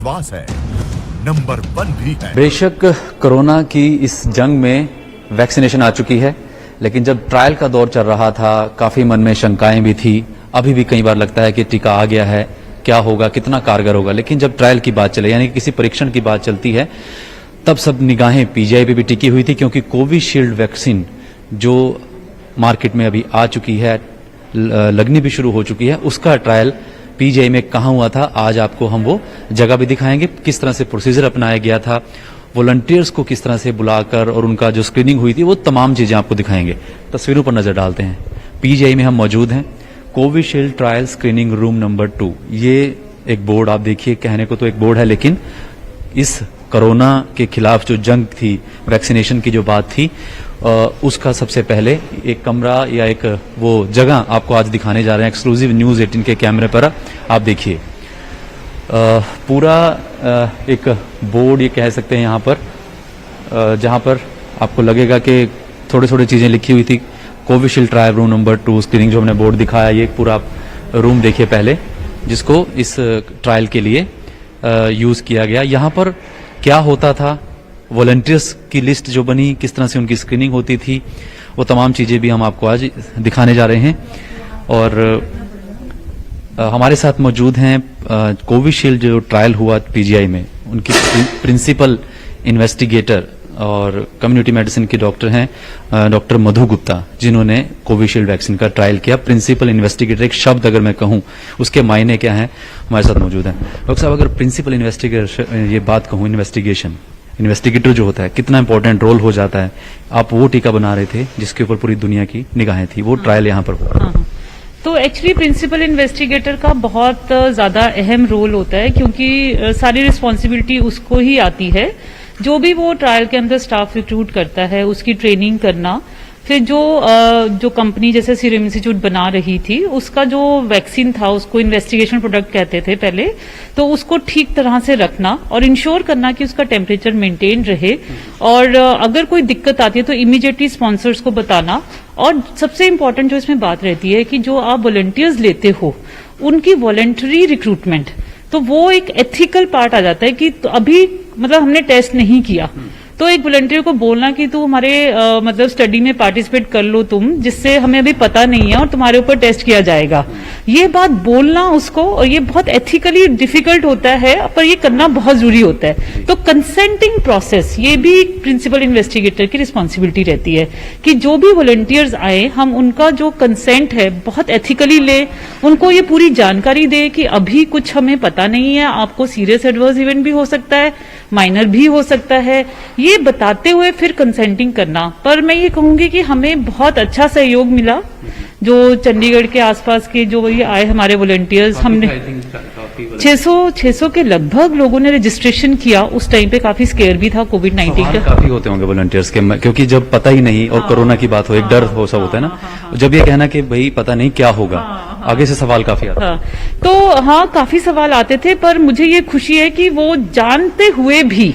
विश्वास है, नंबर 1 भी है। बेशक कोरोना की इस जंग में वैक्सीनेशन आ चुकी है, लेकिन जब ट्रायल का दौर चल रहा था काफी मन में शंकाएं भी थी। अभी भी कई बार लगता है कि टीका आ गया है, क्या होगा, कितना कारगर होगा। लेकिन जब ट्रायल की बात चले, यानी किसी परीक्षण की बात चलती है, तब सब निगाहें पीजीआई पे भी टिकी हुई थी, क्योंकि कोविशील्ड वैक्सीन जो मार्केट में अभी आ चुकी है, लगनी भी शुरू हो चुकी है, उसका ट्रायल पीजीआई में कहाँ हुआ था, आज आपको हम वो जगह भी दिखाएंगे। किस तरह से प्रोसीजर अपनाया गया था, वॉलंटियर्स को किस तरह से बुलाकर और उनका जो स्क्रीनिंग हुई थी, वो तमाम चीजें आपको दिखाएंगे। तस्वीरों पर नजर डालते हैं। पीजीआई में हम मौजूद हैं, Covishield trial screening room number 2। ये एक बोर्ड आप देखिए, कहने को तो एक बोर्ड है, लेकिन इस कोरोना के खिलाफ जो जंग थी, वैक्सीनेशन की जो बात थी, उसका सबसे पहले एक कमरा या एक वो जगह आपको आज दिखाने जा रहे हैं एक्सक्लूसिव न्यूज 18 के कैमरे पर। आप देखिए पूरा एक बोर्ड ये कह सकते हैं यहाँ पर, जहाँ पर आपको लगेगा कि थोड़ी थोड़ी चीजें लिखी हुई थी। Covishield trial room number 2 screening जो हमने बोर्ड दिखाया, ये पूरा रूम देखिए पहले, जिसको इस ट्रायल के लिए यूज किया गया। यहाँ पर क्या होता था, वॉलंटियर्स की लिस्ट जो बनी, किस तरह से उनकी स्क्रीनिंग होती थी, वो तमाम चीजें भी हम आपको आज दिखाने जा रहे हैं। और हमारे साथ मौजूद हैं कोविशील्ड जो ट्रायल हुआ पीजीआई में, उनकी प्रिंसिपल इन्वेस्टिगेटर और कम्युनिटी मेडिसिन की डॉक्टर हैं डॉक्टर मधु गुप्ता, जिन्होंने कोविशील्ड वैक्सीन का ट्रायल किया। प्रिंसिपल इन्वेस्टिगेटर एक शब्द अगर मैं कहूं, उसके मायने क्या हैं, हमारे साथ मौजूद हैं। डॉक्टर साहब, अगर प्रिंसिपल इन्वेस्टिगेटर ये बात कहूं, इन्वेस्टिगेटर जो होता है, कितना इंपॉर्टेंट रोल हो जाता है। आप वो टीका बना रहे थे जिसके ऊपर पूरी दुनिया की निगाहें थी, वो ट्रायल यहाँ पर हुआ। तो एक्चुअली प्रिंसिपल इन्वेस्टिगेटर का बहुत ज्यादा अहम रोल होता है, क्योंकि सारी रिस्पॉन्सिबिलिटी उसको ही आती है। जो भी वो ट्रायल के अंदर स्टाफ रिक्रूट करता है, उसकी ट्रेनिंग करना, फिर जो कंपनी जैसे सीरम इंस्टीट्यूट बना रही थी, उसका जो वैक्सीन था, उसको इन्वेस्टिगेशन प्रोडक्ट कहते थे पहले, तो उसको ठीक तरह से रखना और इंश्योर करना कि उसका टेम्परेचर मेंटेन रहे, और अगर कोई दिक्कत आती है तो इमीडिएटली स्पॉन्सर्स को बताना। और सबसे इम्पोर्टेंट जो इसमें बात रहती है कि जो आप वॉलंटियर्स लेते हो, उनकी वॉलंटरी रिक्रूटमेंट, तो वो एक एथिकल पार्ट आ जाता है कि तो अभी मतलब हमने टेस्ट नहीं किया, तो एक वॉलंटियर को बोलना कि तू हमारे मतलब स्टडी में पार्टिसिपेट कर लो तुम, जिससे हमें अभी पता नहीं है और तुम्हारे ऊपर टेस्ट किया जाएगा, ये बात बोलना उसको, और ये बहुत एथिकली डिफिकल्ट होता है, पर ये करना बहुत जरूरी होता है। तो कंसेंटिंग प्रोसेस, ये भी प्रिंसिपल इन्वेस्टिगेटर की रिस्पॉन्सिबिलिटी रहती है कि जो भी वॉलंटियर्स आए, हम उनका जो कंसेंट है बहुत एथिकली ले, उनको ये पूरी जानकारी दे कि अभी कुछ हमें पता नहीं है, आपको सीरियस एडवर्स इवेंट भी हो सकता है, माइनर भी हो सकता है, ये बताते हुए फिर कंसेंटिंग करना। पर मैं ये कहूंगी कि हमें बहुत अच्छा सहयोग मिला, जो चंडीगढ़ के आसपास के जो ये आए हमारे वॉलंटियर्स, हमने 600 के लगभग लोगों ने रजिस्ट्रेशन किया। उस टाइम पे काफी स्केयर भी था कोविड-19 का। काफी होते होंगे वॉलंटियर्स के, क्योंकि जब पता ही नहीं और कोरोना की बात हो, एक डर हो, सब होता है ना, जब ये कहना कि भाई पता नहीं क्या होगा, आगे से सवाल काफी आते हैं। तो हाँ, काफी सवाल आते थे, पर मुझे ये खुशी है कि वो जानते हुए भी,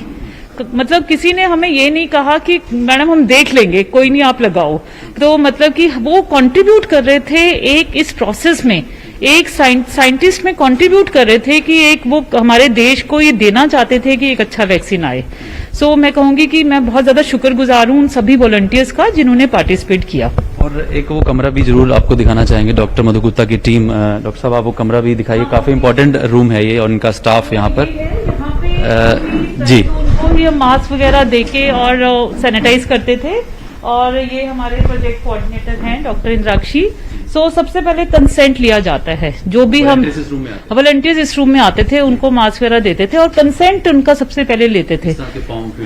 मतलब किसी ने हमें ये नहीं कहा कि मैडम हम देख लेंगे, कोई नहीं आप लगाओ। तो मतलब कि वो कंट्रीब्यूट कर रहे थे एक इस प्रोसेस में, एक साइंटिस्ट में कंट्रीब्यूट कर रहे थे कि एक वो हमारे देश को ये देना चाहते थे कि एक अच्छा वैक्सीन आए। सो मैं कहूंगी कि मैं बहुत ज्यादा शुक्रगुजार हूं उन सभी वॉलंटियर्स का जिन्होंने पार्टिसिपेट किया। और एक वो कमरा भी जरूर आपको दिखाना चाहेंगे डॉक्टर मधु गुप्ता की टीम। डॉक्टर साहब, आप वो कमरा भी दिखाइए, काफी इंपॉर्टेंट रूम है ये, और इनका स्टाफ यहाँ पर जी उनको ये मास्क वगैरह देके और सैनिटाइज करते थे। और ये हमारे प्रोजेक्ट कोऑर्डिनेटर हैं डॉक्टर इंद्राक्षी। सो सबसे पहले कंसेंट लिया जाता है, जो भी हम वॉलंटियर्स इस रूम में आते थे, उनको मास्क वगैरह देते थे और कंसेंट उनका सबसे पहले लेते थे।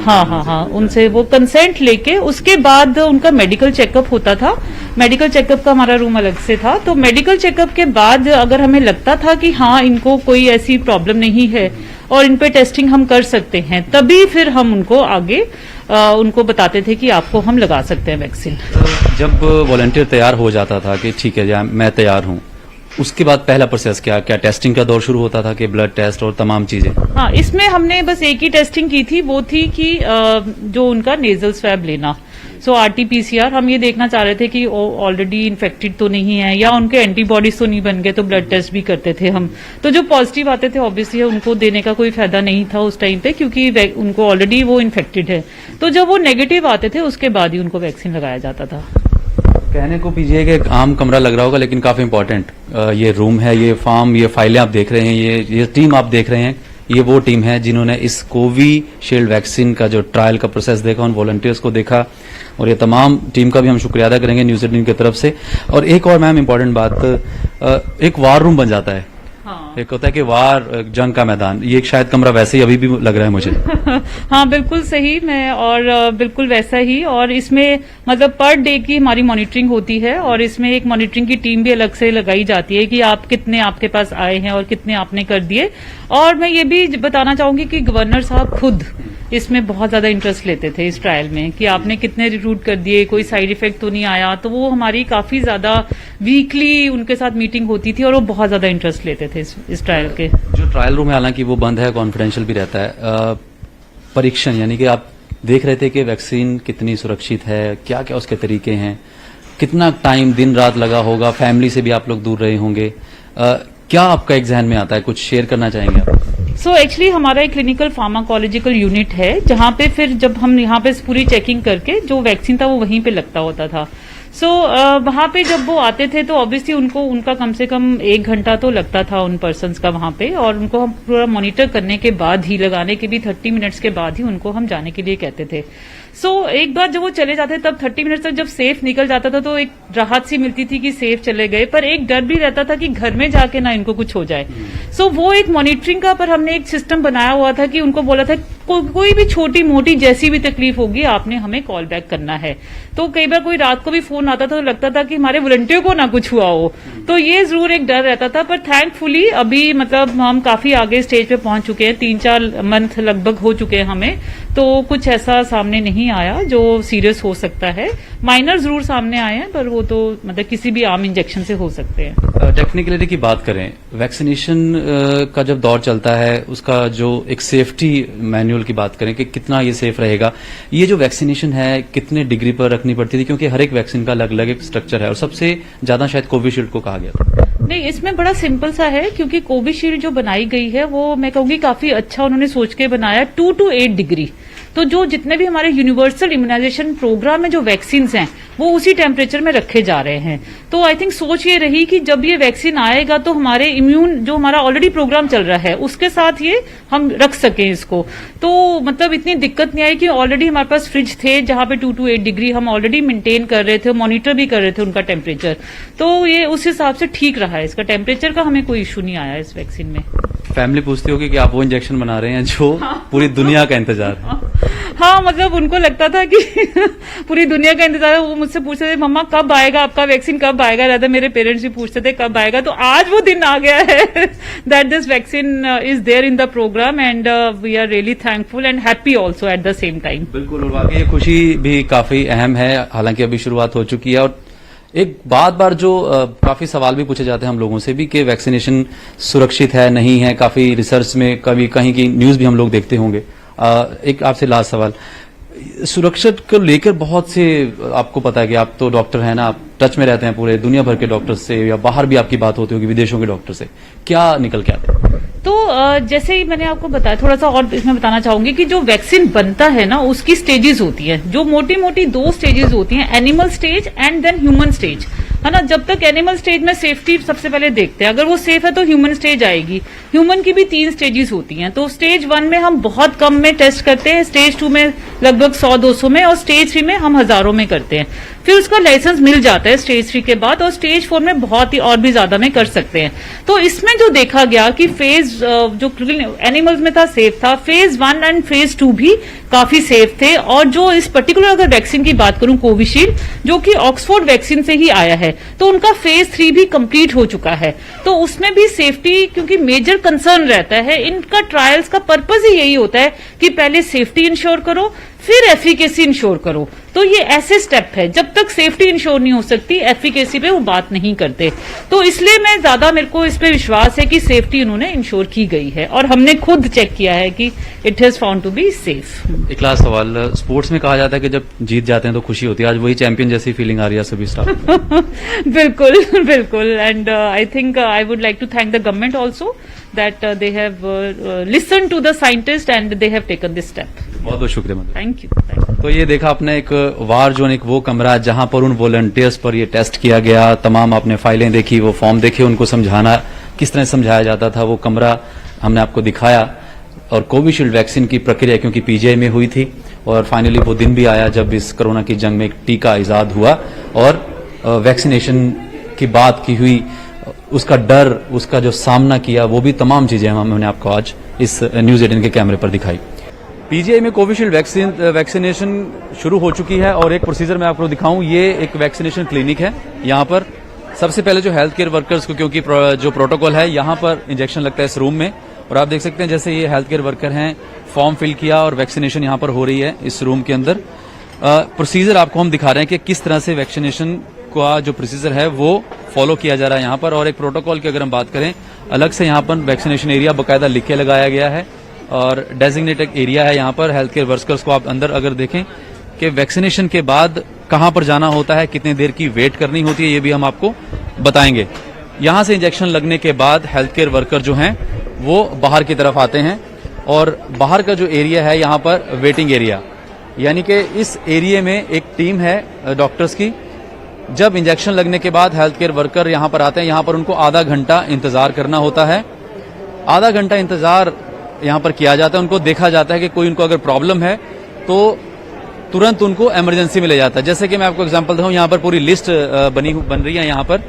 हाँ, उनसे वो कंसेंट लेके उसके बाद उनका मेडिकल चेकअप होता था। मेडिकल चेकअप का हमारा रूम अलग से था। तो मेडिकल चेकअप के बाद अगर हमें लगता था कि हाँ, इनको कोई ऐसी प्रॉब्लम नहीं है और इन पे टेस्टिंग हम कर सकते हैं, तभी फिर हम उनको आगे उनको बताते थे कि आपको हम लगा सकते हैं वैक्सीन। जब वॉलंटियर तैयार हो जाता था कि ठीक है मैं तैयार हूँ, उसके बाद पहला प्रोसेस क्या टेस्टिंग का दौर शुरू होता था कि ब्लड टेस्ट और तमाम चीजें? हाँ, इसमें हमने बस एक ही टेस्टिंग की थी, वो थी कि जो उनका नेजल स्वैब लेना। सो आरटीपीसीआर हम ये देखना चाह रहे थे कि ऑलरेडी इन्फेक्टेड तो नहीं है या उनके एंटीबॉडीज तो नहीं बन गए, तो ब्लड टेस्ट भी करते थे हम। तो जो पॉजिटिव आते थे ऑब्वियसली उनको देने का कोई फायदा नहीं था उस टाइम पे, क्योंकि उनको ऑलरेडी वो इन्फेक्टेड है। तो जब वो नेगेटिव आते थे उसके बाद ही उनको वैक्सीन लगाया जाता था। कहने को पीजिए कि एक आम कमरा लग रहा होगा, लेकिन काफी इंपॉर्टेंट ये रूम है, ये फॉर्म, ये फाइलें आप देख रहे हैं, ये टीम आप देख रहे हैं, ये वो टीम है जिन्होंने इस कोविशील्ड वैक्सीन का जो ट्रायल का प्रोसेस देखा, उन वॉलंटियर्स को देखा, और ये तमाम टीम का भी हम शुक्रिया अदा करेंगे न्यूज 18 की तरफ से। और एक और मैम इम्पोर्टेंट बात, एक वार रूम बन जाता है। हाँ। एक होता है कि वार, जंग का मैदान, ये एक शायद कमरा वैसे ही अभी भी लग रहा है मुझे। हाँ बिल्कुल सही, मैं और बिल्कुल वैसा ही। और इसमें मतलब पर डे की हमारी मॉनिटरिंग होती है, और इसमें एक मॉनिटरिंग की टीम भी अलग से लगाई जाती है कि आप कितने आपके पास आए हैं और कितने आपने कर दिए। और मैं ये भी बताना चाहूंगी कि गवर्नर साहब खुद इसमें बहुत ज्यादा इंटरेस्ट लेते थे इस ट्रायल में, कि आपने कितने रिक्रूट कर दिए, कोई साइड इफेक्ट तो नहीं आया। तो वो हमारी काफी ज्यादा वीकली उनके साथ मीटिंग होती थी और वो बहुत ज्यादा इंटरेस्ट लेते थे इस ट्रायल के। जो ट्रायल रूम है हालांकि वो बंद है, कॉन्फिडेंशियल भी रहता है। परीक्षण यानी कि आप देख रहे थे कि वैक्सीन कितनी सुरक्षित है, क्या क्या उसके तरीके हैं, कितना टाइम दिन रात लगा होगा, फैमिली से भी आप लोग दूर रहे होंगे, क्या आपका एक जहन में आता है, कुछ शेयर करना चाहेंगे आप? सो एक्चुअली हमारा एक क्लिनिकल फार्माकोलॉजिकल यूनिट है, जहां पे फिर जब हम यहाँ पे पूरी चेकिंग करके जो वैक्सीन था वो वहीं पे लगता होता था। सो वहां पे जब वो आते थे तो ऑब्वियसली उनका कम से कम 1 घंटा तो लगता था उन पर्सन्स का वहां पे, और उनको हम पूरा मॉनिटर करने के बाद ही, लगाने के भी 30 मिनट्स के बाद ही उनको हम जाने के लिए कहते थे। सो एक बार जब वो चले जाते तब 30 मिनट तक जब सेफ निकल जाता था तो एक राहत सी मिलती थी कि सेफ चले गए, पर एक डर भी रहता था कि घर में जाके ना इनको कुछ हो जाए। सो वो एक मॉनिटरिंग का पर हमने एक सिस्टम बनाया हुआ था कि उनको बोला था कोई भी छोटी मोटी जैसी भी तकलीफ होगी आपने हमें कॉल बैक करना है। तो कई बार कोई रात को भी फोन आता था तो लगता था कि हमारे वॉलंटियर को ना कुछ हुआ हो, तो ये जरूर एक डर रहता था। पर थैंकफुली अभी मतलब हम काफी आगे स्टेज पे पहुंच चुके हैं, 3-4 मंथ लगभग हो चुके हैं हमें, तो कुछ ऐसा सामने नहीं आया जो सीरियस हो सकता है। माइनर जरूर सामने आए हैं, पर वो तो मतलब किसी भी आम इंजेक्शन से हो सकते हैं। टेक्निकलिटी की बात करें, वैक्सीनेशन का जब दौर चलता है उसका जो एक सेफ्टी मैनुअल की बात करें कि कितना ये सेफ रहेगा, ये जो वैक्सीनेशन है कितने डिग्री पर रखनी पड़ती थी, क्योंकि हर एक वैक्सीन का अलग अलग एक स्ट्रक्चर है, और सबसे ज्यादा शायद कोविशील्ड को कहा गया था। नहीं, इसमें बड़ा सिंपल सा है, क्योंकि कोविशील्ड जो बनाई गई है वो मैं कहूंगी काफी अच्छा उन्होंने सोच के बनाया, 2 to 8 डिग्री। तो जो जितने भी हमारे यूनिवर्सल इम्यूनाइजेशन प्रोग्राम में जो वैक्सीन हैं वो उसी टेम्परेचर में रखे जा रहे हैं। तो आई थिंक सोच ये रही कि जब ये वैक्सीन आएगा तो हमारे इम्यून जो हमारा ऑलरेडी प्रोग्राम चल रहा है उसके साथ ये हम रख सकें इसको। तो मतलब इतनी दिक्कत नहीं आई कि ऑलरेडी हमारे पास फ्रिज थे जहां पे 2 to 8 डिग्री हम ऑलरेडी मेंटेन कर रहे थे, मॉनिटर भी कर रहे थे उनका टेम्परेचर। तो ये उस हिसाब से ठीक रहा है, इसका टेम्परेचर का हमें कोई इशू नहीं आया इस वैक्सीन में। फैमिली पूछती होगी कि आप वो इंजेक्शन बना रहे हैं जो पूरी दुनिया का इंतजार है। हाँ, मतलब उनको लगता था कि पूरी दुनिया का इंतजार है। वो मुझसे पूछते थे मम्मा कब आएगा आपका वैक्सीन, कब आएगा। रहता मेरे पेरेंट्स भी पूछते थे कब आएगा। तो आज वो दिन आ गया है that this vaccine is there in the program, and we are really thankful and happy also at the same time. बिल्कुल, और वाकई ये खुशी भी काफी अहम है, हालांकि अभी शुरुआत हो चुकी है। और एक बार जो काफी सवाल भी पूछे जाते हैं हम लोगों से भी कि वैक्सीनेशन सुरक्षित है नहीं है, काफी रिसर्च में कभी कहीं की न्यूज भी हम लोग देखते होंगे। एक आपसे लास्ट सवाल, सुरक्षा को लेकर बहुत से, आपको पता है कि आप तो डॉक्टर हैं ना, आप टच में रहते हैं पूरे दुनिया भर के डॉक्टर से, या बाहर भी आपकी बात होती होगी विदेशों के डॉक्टर से, क्या निकल के आते हैं? तो जैसे ही मैंने आपको बताया, थोड़ा सा और इसमें बताना चाहूंगी कि जो वैक्सीन बनता है ना उसकी स्टेजेस होती है, जो मोटी मोटी 2 स्टेजेस होती हैं, animal stage and then human stage, है ना। जब तक एनिमल स्टेज में सेफ्टी सबसे पहले देखते हैं, अगर वो सेफ है तो ह्यूमन स्टेज आएगी। ह्यूमन की भी 3 स्टेजेस होती हैं। तो स्टेज 1 में हम बहुत कम में टेस्ट करते हैं, स्टेज 2 में लगभग 100-200 में, और स्टेज 3 में हम हजारों में करते हैं। फिर उसका लाइसेंस मिल जाता है स्टेज 3 के बाद, और स्टेज 4 में बहुत ही और भी ज्यादा में कर सकते हैं। तो इसमें जो देखा गया कि फेज जो एनिमल्स में था सेफ था, फेज 1 एंड फेज 2 भी काफी सेफ थे। और जो इस पर्टिकुलर अगर वैक्सीन की बात करूं, कोविशील्ड जो कि ऑक्सफोर्ड वैक्सीन से ही आया है, तो उनका फेज 3 भी कंप्लीट हो चुका है। तो उसमें भी सेफ्टी, क्योंकि मेजर कंसर्न रहता है इनका ट्रायल्स का पर्पज ही यही होता है कि पहले सेफ्टी इंश्योर करो, फिर एफिकेसी इंश्योर करो। तो ये ऐसे स्टेप है, जब तक सेफ्टी इंश्योर नहीं हो सकती एफिकेसी पे वो बात नहीं करते। तो इसलिए मैं ज्यादा, मेरे को इस पे विश्वास है कि सेफ्टी उन्होंने इंश्योर की गई है और हमने खुद चेक किया है कि it has found to be safe. एक लास्ट सवाल, स्पोर्ट्स में कहा जाता है कि जब जीत जाते हैं तो खुशी होती है, आज वही चैंपियन जैसी फीलिंग आ रही है सभी स्टाफ। बिल्कुल बिल्कुल, and I think I would like to thank the government also that they have listened to the scientists and they have taken this step. बहुत बहुत शुक्रिया मैडम। Thank you. तो ये देखा आपने एक वार जोन, एक वो कमरा जहां पर उन वॉलंटियर्स पर ये टेस्ट किया गया, तमाम आपने फाइलें देखी, वो फॉर्म देखे, उनको समझाना किस तरह समझाया जाता था, वो कमरा हमने आपको दिखाया। और कोविशील्ड वैक्सीन की प्रक्रिया क्योंकि पीजीआई में हुई थी और फाइनली वो दिन भी आया जब इस कोरोना की जंग में एक टीका इजाद हुआ और वैक्सीनेशन की बात की हुई, उसका डर, उसका जो सामना किया, वो भी तमाम चीजें हमने आपको आज इस न्यूज 18 के कैमरे पर दिखाई। पीजीआई में कोविशील्ड वैक्सीनेशन शुरू हो चुकी है और एक प्रोसीजर मैं आपको दिखाऊं, ये एक वैक्सीनेशन क्लिनिक है। यहाँ पर सबसे पहले जो हेल्थ केयर वर्कर्स को, क्योंकि जो प्रोटोकॉल है, यहाँ पर इंजेक्शन लगता है इस रूम में और आप देख सकते हैं जैसे ये हेल्थ केयर वर्कर हैं, फॉर्म फिल किया और वैक्सीनेशन यहाँ पर हो रही है इस रूम के अंदर। प्रोसीजर आपको हम दिखा रहे हैं कि किस तरह से वैक्सीनेशन का जो प्रोसीजर है वो फॉलो किया जा रहा है यहाँ पर। और एक प्रोटोकॉल की अगर हम बात करें, अलग से यहाँ पर वैक्सीनेशन एरिया बाकायदा लिख के लगाया गया है और डेजिग्नेटेड एरिया है यहाँ पर हेल्थ केयर वर्कर्स को। आप अंदर अगर देखें कि वैक्सीनेशन के बाद कहाँ पर जाना होता है, कितने देर की वेट करनी होती है, ये भी हम आपको बताएंगे। यहाँ से इंजेक्शन लगने के बाद हेल्थ केयर वर्कर जो हैं वो बाहर की तरफ आते हैं और बाहर का जो एरिया है यहाँ पर वेटिंग एरिया, यानी कि इस एरिया में एक टीम है डॉक्टर्स की। जब इंजेक्शन लगने के बाद हेल्थ केयर वर्कर यहाँ पर आते हैं, यहाँ पर उनको आधा घंटा इंतजार करना होता है। आधा घंटा इंतजार यहाँ पर किया जाता है, उनको देखा जाता है कि कोई उनको अगर प्रॉब्लम है तो तुरंत उनको इमरजेंसी में ले जाता है। जैसे कि मैं आपको एग्जांपल दूं, यहाँ पर पूरी लिस्ट बन रही है। यहाँ पर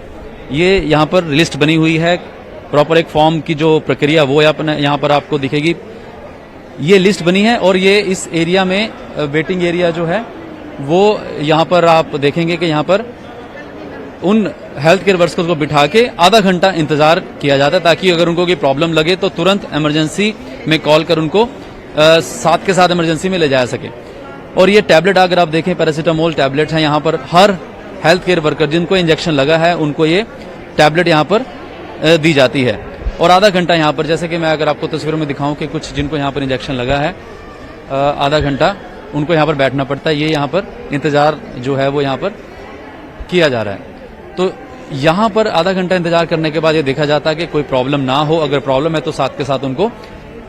ये यहाँ पर लिस्ट बनी हुई है, प्रॉपर एक फॉर्म की जो प्रक्रिया वो यहाँ पर आपको दिखेगी। ये लिस्ट बनी है और ये इस एरिया में वेटिंग एरिया जो है वो यहाँ पर आप देखेंगे कि यहाँ पर उन हेल्थ केयर वर्कर्स को बिठा के आधा घंटा इंतजार किया जाता है ताकि अगर उनको कोई प्रॉब्लम लगे तो तुरंत इमरजेंसी में कॉल कर उनको साथ के साथ इमरजेंसी में ले जाया सके। और ये टैबलेट अगर आप देखें, पैरासीटामोल टैबलेट है यहाँ पर। हर हेल्थ केयर वर्कर जिनको इंजेक्शन लगा है उनको ये टैबलेट यहाँ पर दी जाती है और आधा घंटा यहाँ पर, जैसे कि मैं अगर आपको तस्वीरों में दिखाऊं कि कुछ जिनको यहाँ पर इंजेक्शन लगा है, आधा घंटा उनको यहाँ पर बैठना पड़ता है। ये यहाँ पर इंतजार जो है वो यहाँ पर किया जा रहा है। तो यहाँ पर आधा घंटा इंतजार करने के बाद ये देखा जाता है कि कोई प्रॉब्लम ना हो, अगर प्रॉब्लम है तो साथ के साथ उनको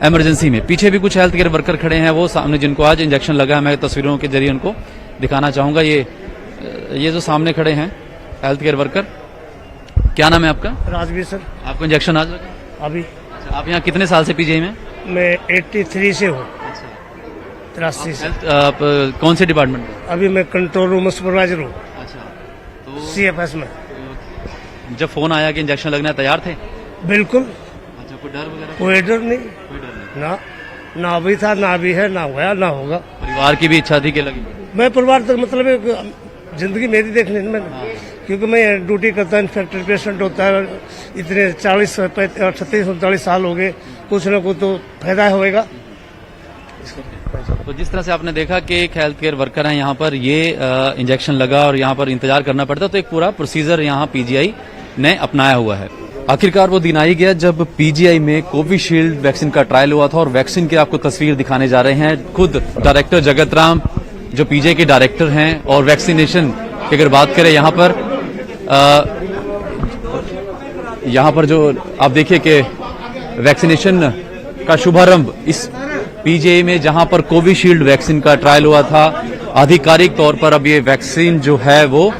इमरजेंसी में। पीछे भी कुछ हेल्थ केयर वर्कर खड़े हैं, वो सामने जिनको आज इंजेक्शन लगा है, मैं तस्वीरों के जरिए उनको दिखाना चाहूंगा। ये जो सामने खड़े हैं हेल्थ केयर वर्कर, क्या नाम है आपका? राजवीर सर। आपको इंजेक्शन आज लगा? अभी। अच्छा, आप यहाँ कितने साल से पीजीआई में? मैं 83 से हूँ, 83 से। आप कौन से डिपार्टमेंट में? अभी मैं कंट्रोल रूम में सुपरवाइजर हूँ, अच्छा, तो CFS में। जब फोन आया कि इंजेक्शन लगना है, तैयार थे? बिल्कुल, अच्छा, कोई डर वगैरह? कोई डर नहीं, कोई डर नहीं। ना अभी था, ना अभी है, ना हुआ, ना होगा। परिवार की भी इच्छा थी कि लगी? मैं परिवार तक मतलब जिंदगी मेरी देखने में, क्योंकि मैं ड्यूटी करता, इन्फेक्टेड पेशेंट होता है, इतने 40 38 39 साल हो गए, कुछ ना कुछ तो फायदा होगा। तो जिस तरह से आपने देखा कि एक हेल्थ केयर वर्कर है यहाँ पर, ये इंजेक्शन लगा और यहाँ पर इंतजार करना पड़ता, तो एक पूरा प्रोसीजर यहाँ पीजीआई ने अपनाया हुआ है। आखिरकार वो दिन आ ही गया जब पीजीआई में कोविशील्ड वैक्सीन का ट्रायल हुआ था और वैक्सीन की आपको तस्वीर दिखाने जा रहे हैं खुद डायरेक्टर जगत राम, जो पीजीआई के डायरेक्टर हैं। और वैक्सीनेशन की अगर बात करें यहाँ पर जो आप देखिए कि वैक्सीनेशन का शुभारंभ इस पीजीआई में, जहां पर कोविशील्ड वैक्सीन का ट्रायल हुआ था, आधिकारिक तौर पर अब ये वैक्सीन जो है वो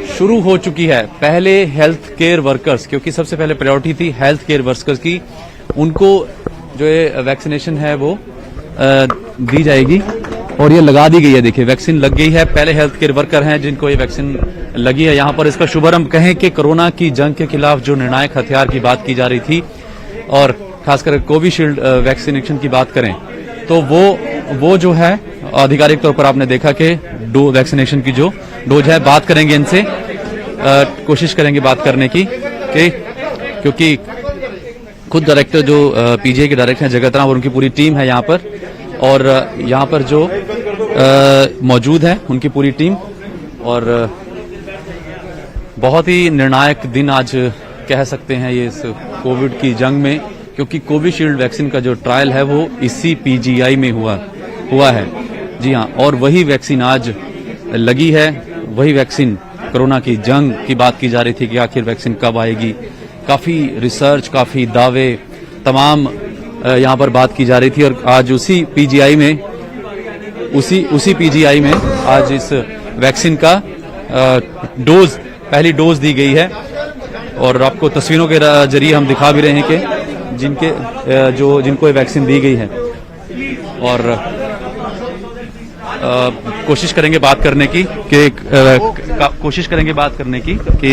शुरू हो चुकी है। पहले हेल्थ केयर वर्कर्स, क्योंकि सबसे पहले प्रायोरिटी थी हेल्थ केयर वर्कर्स की, उनको जो ये वैक्सीनेशन है वो दी जाएगी और ये लगा दी गई है। देखिए वैक्सीन लग गई है, पहले हेल्थ केयर वर्कर हैं जिनको ये वैक्सीन लगी है। यहाँ पर इसका शुभारंभ कहें कि कोरोना की जंग के खिलाफ जो निर्णायक हथियार की बात की जा रही थी और खासकर कोविशील्ड वैक्सीनेशन की बात करें तो वो जो है आधिकारिक तौर पर आपने देखा कि वैक्सीनेशन की जो डोज है, बात करेंगे इनसे, कोशिश करेंगे बात करने की, क्योंकि खुद डायरेक्टर जो पीजीआई के डायरेक्टर हैं जगत राम और उनकी पूरी टीम है यहाँ पर। और यहाँ पर जो मौजूद है उनकी पूरी टीम। और बहुत ही निर्णायक दिन आज कह सकते हैं ये इस कोविड की जंग में, क्योंकि कोविशील्ड वैक्सीन का जो ट्रायल है वो इसी पीजीआई में हुआ है। जी हाँ, और वही वैक्सीन आज लगी है, वही वैक्सीन कोरोना की जंग की बात की जा रही थी कि आखिर वैक्सीन कब आएगी। काफी रिसर्च, काफी दावे, तमाम यहाँ पर बात की जा रही थी। और आज उसी पीजीआई में आज इस वैक्सीन का पहली डोज दी गई है। और आपको तस्वीरों के जरिए हम दिखा भी रहे हैं कि जिनको ये वैक्सीन दी गई है। और कोशिश करेंगे बात करने की कि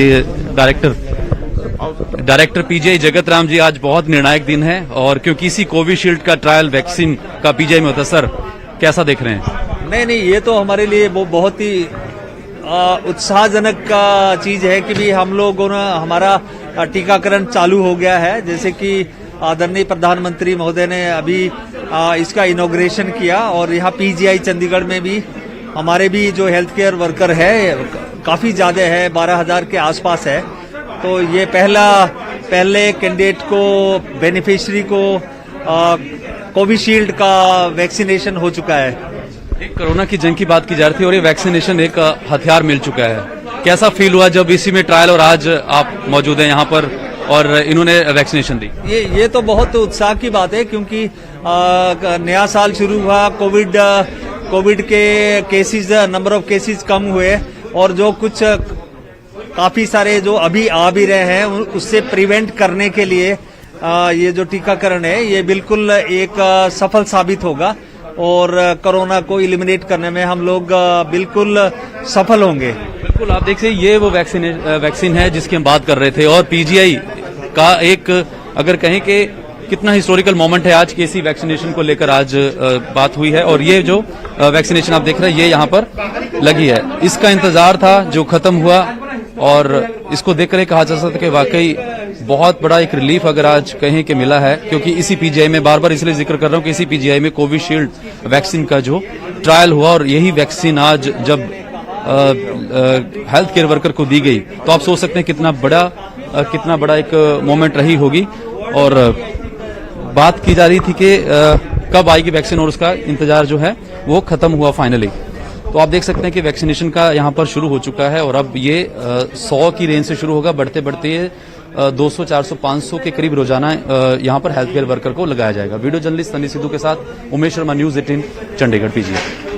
डायरेक्टर पीजीआई जगत राम जी, आज बहुत निर्णायक दिन है और क्योंकि इसी कोविशील्ड का ट्रायल वैक्सीन का पीजीआई में होता है। सर, कैसा देख रहे हैं? नहीं, ये तो हमारे लिए वो बहुत ही उत्साहजनक का चीज है कि भी हम लोगों ने हमारा टीकाकरण चालू हो गया है। जैसे कि आदरणीय प्रधानमंत्री महोदय ने अभी इसका इनॉग्रेशन किया और यहाँ पीजीआई चंडीगढ़ में भी हमारे भी जो हेल्थ केयर वर्कर है काफी ज्यादा है, 12,000 के आसपास है। तो ये पहले कैंडिडेट को, बेनिफिशियरी को कोविशील्ड का वैक्सीनेशन हो चुका है। एक कोरोना की जंग की बात की जा रही थी और ये वैक्सीनेशन एक हथियार मिल चुका है। कैसा फील हुआ जब इसी में ट्रायल और आज आप मौजूद हैं यहाँ पर और इन्होंने वैक्सीनेशन दी? ये तो बहुत उत्साह की बात है, क्योंकि नया साल शुरू हुआ, कोविड के केसेस, नंबर ऑफ केसेस कम हुए और जो कुछ काफी सारे जो अभी आ भी रहे हैं उससे प्रिवेंट करने के लिए ये जो टीकाकरण है ये बिल्कुल एक सफल साबित होगा और कोरोना को इलिमिनेट करने में हम लोग बिल्कुल सफल होंगे। बिल्कुल, आप देख सकते ये वो वैक्सीन है जिसकी हम बात कर रहे थे। और पीजीआई का एक, अगर कहें कि कितना हिस्टोरिकल मोमेंट है आज की इसी वैक्सीनेशन को लेकर आज बात हुई है। और ये जो वैक्सीनेशन आप देख रहे हैं ये यहाँ पर लगी है, इसका इंतजार था जो खत्म हुआ और इसको देखकर कहा जा सकता है कि वाकई बहुत बड़ा एक रिलीफ अगर आज कहें कि मिला है, क्योंकि इसी पीजीआई में, बार बार इसलिए जिक्र कर रहा हूं कि इसी पीजीआई में कोविशील्ड वैक्सीन का जो ट्रायल हुआ और यही वैक्सीन आज जब हेल्थ केयर वर्कर को दी गई तो आप सोच सकते हैं कितना बड़ा एक मोमेंट रही होगी। और बात की जा रही थी कि कब आएगी वैक्सीन और उसका इंतजार जो है वो खत्म हुआ फाइनली। तो आप देख सकते हैं कि वैक्सीनेशन का यहाँ पर शुरू हो चुका है और अब ये 100 की रेंज से शुरू होगा, बढ़ते बढ़ते 200, 400, 500 के करीब रोजाना यहाँ पर हेल्थ केयर वर्कर को लगाया जाएगा। वीडियो जर्नलिस्ट सनी सिद्धू के साथ उमेश शर्मा, न्यूज 18 चंडीगढ़ पीजीआई।